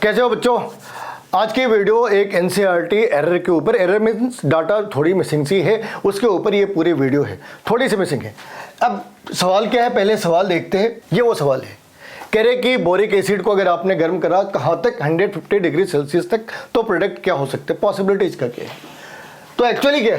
कैसे हो बच्चों। आज की वीडियो एक एनसीईआरटी एरर के ऊपर, एरर मीन्स डाटा थोड़ी मिसिंग सी है, उसके ऊपर ये पूरी वीडियो है, थोड़ी सी मिसिंग है। अब सवाल क्या है, पहले सवाल देखते हैं। ये वो सवाल है, कह रहे कि बोरिक एसिड को अगर आपने गर्म करा कहाँ तक, 150 डिग्री सेल्सियस तक, तो प्रोडक्ट क्या हो सकते हैं, पॉसिबिलिटीज का क्या है। तो एक्चुअली क्या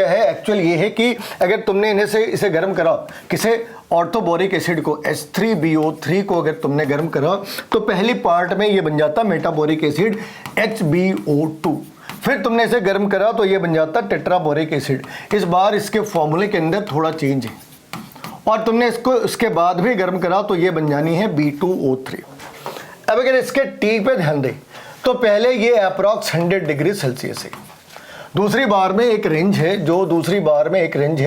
है, एक्चुअल ये है कि अगर तुमने इसे गर्म करा, किसे, ऑर्थोबोरिक एसिड को H3BO3 को अगर तुमने गर्म करा तो पहली पार्ट में ये बन जाता मेटाबोरिक एसिड HbO2। फिर तुमने इसे गर्म करा तो ये बन जाता टेट्राबोरिक एसिड। इस बार इसके फॉर्मूले के अंदर थोड़ा चेंज है, और तुमने इसको इसके बाद भी गर्म करा तो ये बन जानी है B2O3। अब अगर इसके टी पे ध्यान दें तो पहले ये अप्रॉक्स 100 डिग्री सेल्सियस है, दूसरी बार में एक रेंज है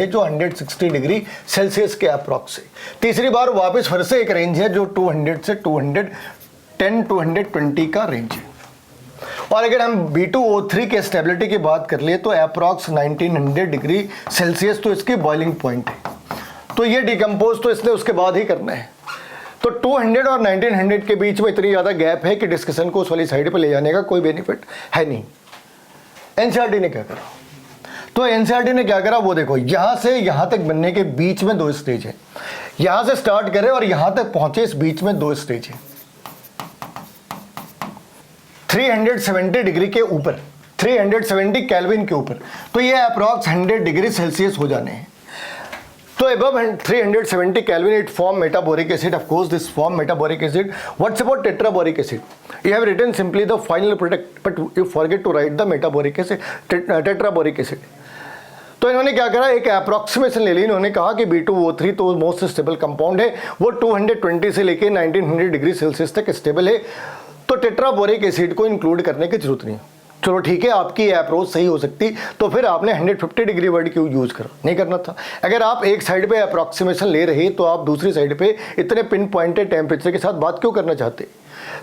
जो 160 डिग्री सेल्सियस के अप्रॉक्स है, तीसरी बार वापस फिर से एक रेंज है जो 200 से 220 का रेंज है। और अगर हम B2O3 के स्टेबिलिटी की बात कर लिए तो अप्रॉक्स 1900 डिग्री सेल्सियस तो इसकी बॉइलिंग पॉइंट है। तो ये डिकम्पोज तो इसने उसके बाद ही करना है। तो 200 और 1900 के बीच में इतनी ज़्यादा गैप है कि डिस्कशन को उस वाली साइड पर ले जाने का कोई बेनिफिट है नहीं। एनसीईआरटी ने क्या करा, तो एनसीईआरटी ने क्या करा वो देखो, यहां से यहां तक बनने के बीच में दो स्टेज है, यहां से स्टार्ट करे और यहां तक पहुंचे, इस बीच में दो स्टेज है। 370 डिग्री के ऊपर, 370 केल्विन के ऊपर, तो ये अप्रॉक्स 100 डिग्री सेल्सियस हो जाने हैं। तो above 370 Kelvin it form metaboric acid. Of course this form metaboric acid. What's about tetraboric acid? You have written simply the final product, but you forget to write the metaboric acid, tetraboric acid. तो इन्होंने क्या करा, एक approximation ले ली। इन्होंने कहा कि B2O3 तो मोस्ट स्टेबल कंपाउंड है, वो 220 से लेके 1900 डिग्री सेल्सियस तक स्टेबल है, तो टेट्राबोरिक एसिड को इंक्लूड करने की जरूरत नहीं। चलो ठीक है, आपकी अप्रोच सही हो सकती, तो फिर आपने 150 डिग्री वर्ड क्यों यूज करा, नहीं करना था। अगर आप एक साइड पे अप्रॉक्सीमेशन ले रहे तो आप दूसरी साइड पे इतने पिन पॉइंटेड टेम्परेचर के साथ बात क्यों करना चाहते।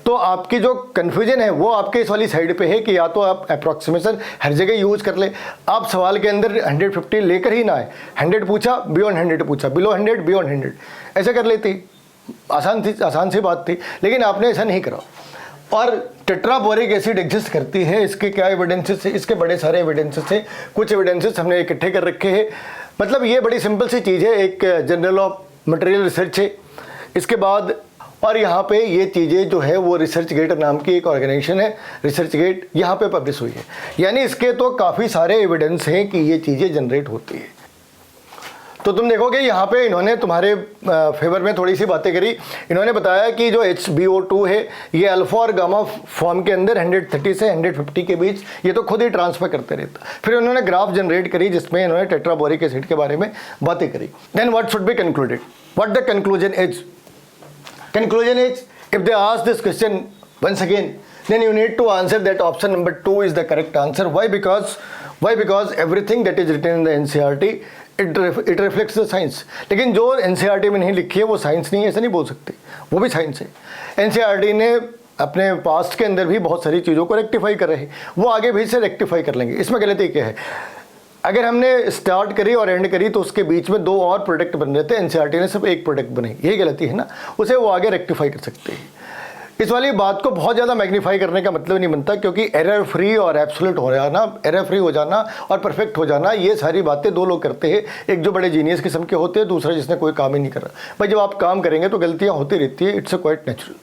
तो आपकी जो कन्फ्यूजन है वो आपके इस वाली साइड पे है कि या तो आप अप्रॉक्सीमेशन हर जगह यूज कर ले, आप सवाल के अंदर 150 लेकर ही ना आए, 100 पूछा बियॉन्ड 100 पूछा, बिलो 100 बियॉन्ड 100 ऐसे कर लेती, आसान सी बात थी, लेकिन आपने ऐसा नहीं करा। और टेट्राबोरिक एसिड एग्जिस्ट करती है, इसके क्या एविडेंसेस है, इसके बड़े सारे एविडेंसेस हैं, कुछ एविडेंसेस हमने इकट्ठे कर रखे हैं। मतलब ये बड़ी सिंपल सी चीज़ है, एक जर्नल ऑफ मटेरियल रिसर्च है, इसके बाद और यहाँ पे ये चीज़ें जो है वो रिसर्च गेट नाम की एक ऑर्गेनाइजेशन है, रिसर्च गेट, यहाँ पे पब्लिश हुई है। यानी इसके तो काफ़ी सारे एविडेंस हैं कि ये चीज़ें जनरेट होती है। तो तुम देखोगे यहाँ पे इन्होंने तुम्हारे फेवर में थोड़ी सी बातें करी। इन्होंने बताया कि जो HbO2 है ये अल्फा और गामा फॉर्म के अंदर 130 से 150 के बीच ये तो खुद ही ट्रांसफर करते रहता। फिर उन्होंने ग्राफ जनरेट करी जिसमें इन्होंने टेट्राबोरिक एसिड के बारे में बातें करी। Then what should be concluded, what the conclusion is, if they ask this question once again, then you need to answer that option number 2 is the correct answer. Why? Because everything that is written in the NCERT it reflects the science. लेकिन जो NCERT में नहीं लिखी है वो science नहीं है, ऐसा नहीं बोल सकते, वो भी साइंस है। NCERT ने अपने पास्ट के अंदर भी बहुत सारी चीज़ों को रेक्टिफाई कर रहे हैं, वो आगे भी से रेक्टिफाई कर लेंगे। इसमें गलती क्या है, अगर हमने स्टार्ट करी और एंड करी तो उसके बीच में दो और प्रोडक्ट बन रहे थे, NCERT ने सिर्फ एक प्रोडक्ट बनाई, यही गलती है ना, उसे वो आगे रेक्टिफाई कर सकते हैं। इस वाली बात को बहुत ज़्यादा मैग्नीफाई करने का मतलब नहीं बनता, क्योंकि एरर फ्री और एब्सोल्यूट हो जाना, एरर फ्री हो जाना और परफेक्ट हो जाना, ये सारी बातें दो लोग करते हैं, एक जो बड़े जीनियस किस्म के होते हैं, दूसरा जिसने कोई काम ही नहीं करा। भाई जब आप काम करेंगे तो गलतियाँ होती रहती है, इट्स अ क्वाइट नेचुरल।